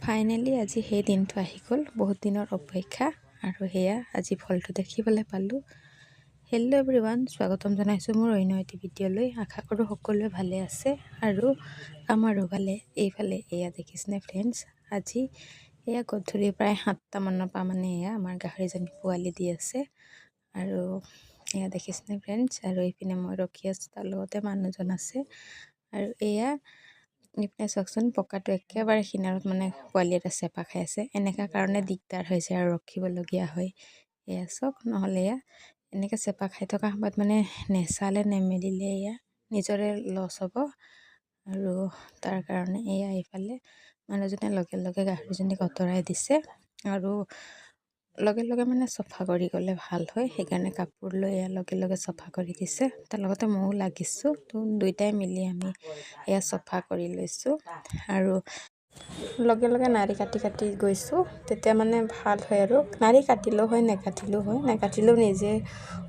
Finally আজি সেই দিনটো আহি গ'ল, বহুত দিনৰ অপেক্ষা। আৰু সেয়া আজি ফলটো দেখিবলৈ পালোঁ। হেল্ল' এভৰিৱান, স্বাগতম জনাইছোঁ মোৰ অন্য এটি ভিডিঅ'লৈ। আশা কৰোঁ সকলোৱে ভালে আছে আৰু আমাৰো ভালে। এইফালে এয়া দেখিছেনে ফ্ৰেণ্ডছ, আজি এয়া গধূলি প্ৰায় 7টা মানৰ পৰা মানে এয়া আমাৰ গাহৰিজনী পোৱালি দি আছে। আৰু এয়া দেখিছেনে ফ্ৰেণ্ডছ, আৰু এইপিনে মই ৰখি আছোঁ, তাৰ লগতে মানুহজন আছে। আৰু এয়া ইপিনে চাওকচোন, পকাটো একেবাৰে কিনাৰত মানে পোৱালি এটা চেপা খাই আছে। এনেকুৱা কাৰণে দিগদাৰ হৈছে আৰু ৰখিবলগীয়া হয়। এয়া চাওক, নহ'লে এয়া এনেকৈ চেপা খাই থকা সময়ত মানে নেচালে নেমেলিলে এয়া নিজৰে লছ হ'ব। আৰু তাৰ কাৰণে এয়া এইফালে মানুহজনে লগে লগে গাহৰিজনীক আঁতৰাই দিছে আৰু লগে লগে মানে চফা কৰি গ'লে ভাল হয়। সেইকাৰণে কাপোৰ লৈ এয়া লগে লগে চফা কৰি দিছে। তাৰ লগতে ময়ো লাগিছোঁ, তো দুয়োটাই মিলি আমি এয়া চফা কৰি লৈছোঁ। আৰু লগে লগে নাড়ী কাটি কাটি গৈছোঁ, তেতিয়া মানে ভাল হয়। আৰু নাড়ী কাটিলেও হয়, নেকাটিলেও নিজে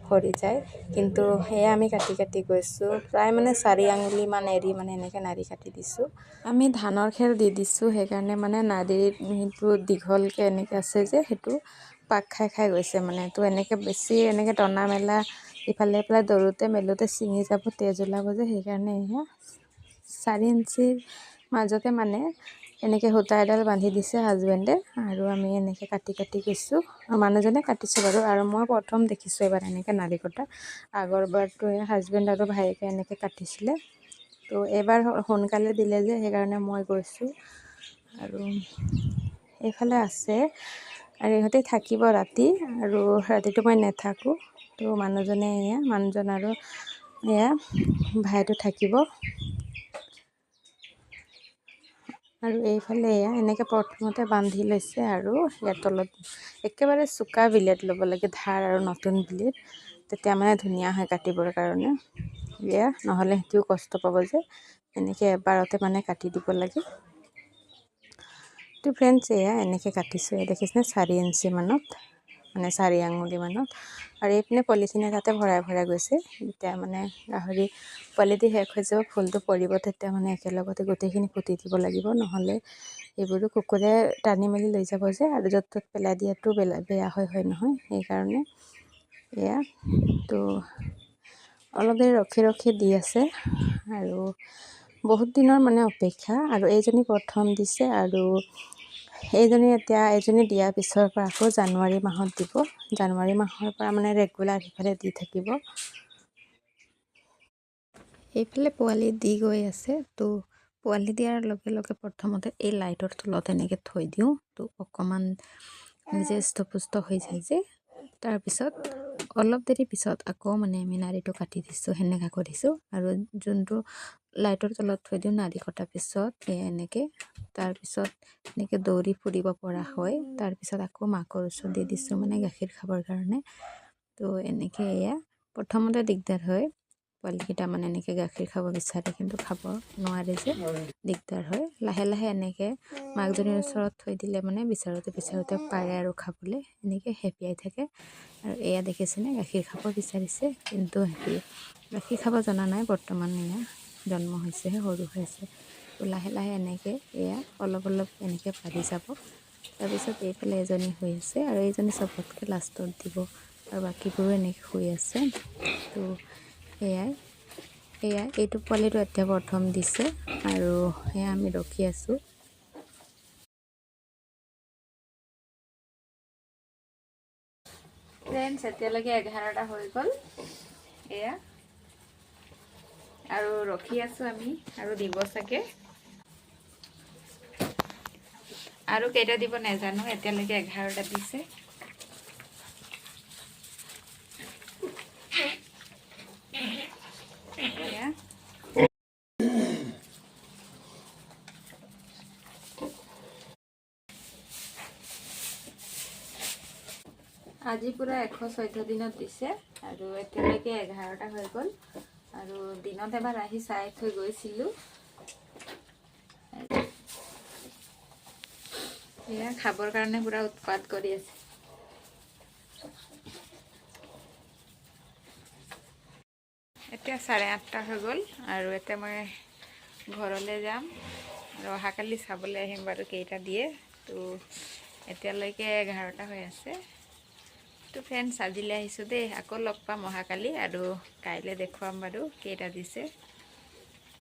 সৰি যায়। কিন্তু সেয়া আমি কাটি কাটি গৈছোঁ, প্ৰায় মানে 4 আঙুলিমান এৰি মানে এনেকৈ নাড়ী কাটি দিছোঁ। আমি ধানৰ খেৰ দি দিছোঁ, সেইকাৰণে মানে নাড়ীটো দীঘলকৈ এনেকৈ আছে যে সেইটো পাক খাই খাই গৈছে মানে। তো এনেকৈ বেছি এনেকৈ টনা মেলা ইফালে ইফালে দৌৰোতে মেলোতে ছিঙি যাব, তেজ ওলাব যে, সেইকাৰণে এয়া 4 ইঞ্চিৰ মাজতে মানে এনেকৈ সূতা এডাল বান্ধি দিছে হাজবেণ্ডে। আৰু আমি এনেকৈ কাটি কাটি গৈছোঁ, মানুহজনে কাটিছে বাৰু। আৰু মই প্ৰথম দেখিছোঁ এবাৰ এনেকৈ নাড়ী কটা। আগৰবাৰতো হাজবেণ্ড আৰু ভায়েকে এনেকৈ কাটিছিলে। তো এইবাৰ সোনকালে দিলে যে, সেইকাৰণে মই গৈছোঁ। আৰু এইফালে আছে, আৰু ইহঁতে থাকিব ৰাতি, আৰু ৰাতিটো মই নাথাকোঁ। তো মানুহজন আৰু এয়া ভাইটো থাকিব। আৰু এইফালে এয়া এনেকৈ প্ৰথমতে বান্ধি লৈছে, আৰু ইয়াৰ তলত একেবাৰে চোকা ব্লেড ল'ব লাগে, ধাৰ আৰু নতুন ব্লেড, তেতিয়া মানে ধুনীয়া হয় কাটিবৰ কাৰণে। এয়া নহ'লে সেইটোও কষ্ট পাব যে, এনেকৈ এবাৰতে মানে কাটি দিব লাগে। তো ফ্ৰেণ্ডছ, এয়া এনেকৈ কাটিছোঁ, এয়া দেখিছেনে 4 ইঞ্চিমানত, মানে 4 আঙুলিমানত। আৰু এইপিনে পলিথিনে তাতে ভৰাই ভৰাই গৈছে। যেতিয়া মানে গাহৰি পোৱালিটো শেষ হৈ যাব, ফুলটো পৰিব, তেতিয়া মানে একেলগতে গোটেইখিনি পুতি দিব লাগিব, নহ'লে এইবোৰো কুকুৰে টানি মেলি লৈ যাব যে, আৰু য'ত ত'ত পেলাই দিয়াটো বেয়া হয় নহয়। সেইকাৰণে এয়া তো অলপ দেৰি ৰখি ৰখি দি আছে। আৰু বহুত দিনৰ মানে অপেক্ষা। আৰু এইজনী প্ৰথম দিছে, আৰু এজনী দিয়াৰ পিছৰ পৰা আকৌ জানুৱাৰী মাহত দিব। জানুৱাৰী মাহৰ পৰা মানে ৰেগুলাৰ সিফালে দি থাকিব। এইফালে পোৱালি দি গৈ আছে। তো পোৱালি দিয়াৰ লগে লগে প্ৰথমতে এই লাইটৰ তলত এনেকৈ থৈ দিওঁ, তো অকণমান নিজে স্থপুষ্ট হৈ যায় যে। তাৰপিছত অলপ দেৰি পিছত আকৌ মানে আমি নাড়ীটো কাটি দিছোঁ, সেনেকৈ কৰিছোঁ। আৰু যোনটো লাইটৰ তলত থৈ দিওঁ নাড়ী কটাৰ পিছত, এনেকৈ তাৰপিছত এনেকৈ দৌৰি ফুৰিব পৰা হয়। তাৰপিছত আকৌ মাকৰ ওচৰত দি দিছোঁ, মানে গাখীৰ খাবৰ কাৰণে। তো এনেকৈ এয়া প্ৰথমতে দিগদাৰ হয়, পোৱালিকেইটা মানে এনেকৈ গাখীৰ খাব বিচাৰে, কিন্তু খাব নোৱাৰে যে, দিগদাৰ হয়। লাহে লাহে এনেকৈ মাকজনীৰ ওচৰত থৈ দিলে মানে বিচাৰোঁতে বিচাৰোঁতে পাৰে আৰু খাবলৈ, এনেকৈ হেঁপিয়াই থাকে। আৰু এয়া দেখিছেনে, গাখীৰ খাব বিচাৰিছে, কিন্তু গাখীৰ খাব জনা নাই বৰ্তমান। এয়া জন্ম হৈছেহে, সৰু হৈ আছে। তো লাহে লাহে এনেকৈ এয়া অলপ অলপ এনেকৈ বাঢ়ি যাব। তাৰপিছত এইফালে এজনী শুই আছে, আৰু এইজনী চবতকৈ লাষ্টত দিব, আৰু বাকীবোৰো এনেকৈ শুই আছে। তো এইটো পোৱালিটো এতিয়া প্ৰথম দিছে, আৰু সেয়া আমি ৰখি আছোঁ। ফ্ৰেণ্ডছ, এতিয়ালৈকে 11টা হৈ গ'ল এয়া, আৰু ৰখি আছোঁ আমি, আৰু দিব চাগে। আৰু কেইটা দিব নাজানো, এতিয়ালৈকে 11টা দিছে। এয়া আজি পুৰা 114 দিনত দিছে, আৰু এতিয়ালৈকে 11টা হৈ গ'ল। আৰু দিনত এবাৰ আহি চাই থৈ গৈছিলোঁ। এয়া খাবৰ কাৰণে পুৰা উৎপাত কৰি আছে। এতিয়া 8:30 হৈ গ'ল, আৰু এতিয়া মই ঘৰলৈ যাম, আৰু অহাকালি চাবলৈ আহিম বাৰু কেইটা দিয়ে। তো এতিয়ালৈকে 11টা হৈ আছে। তো ফ্ৰেণ্ডছ আজিলৈ আহিছোঁ দেই, আকৌ লগ পাম অহাকালি আৰু কাইলৈ দেখুৱাম বাৰু কেইটা দিছে।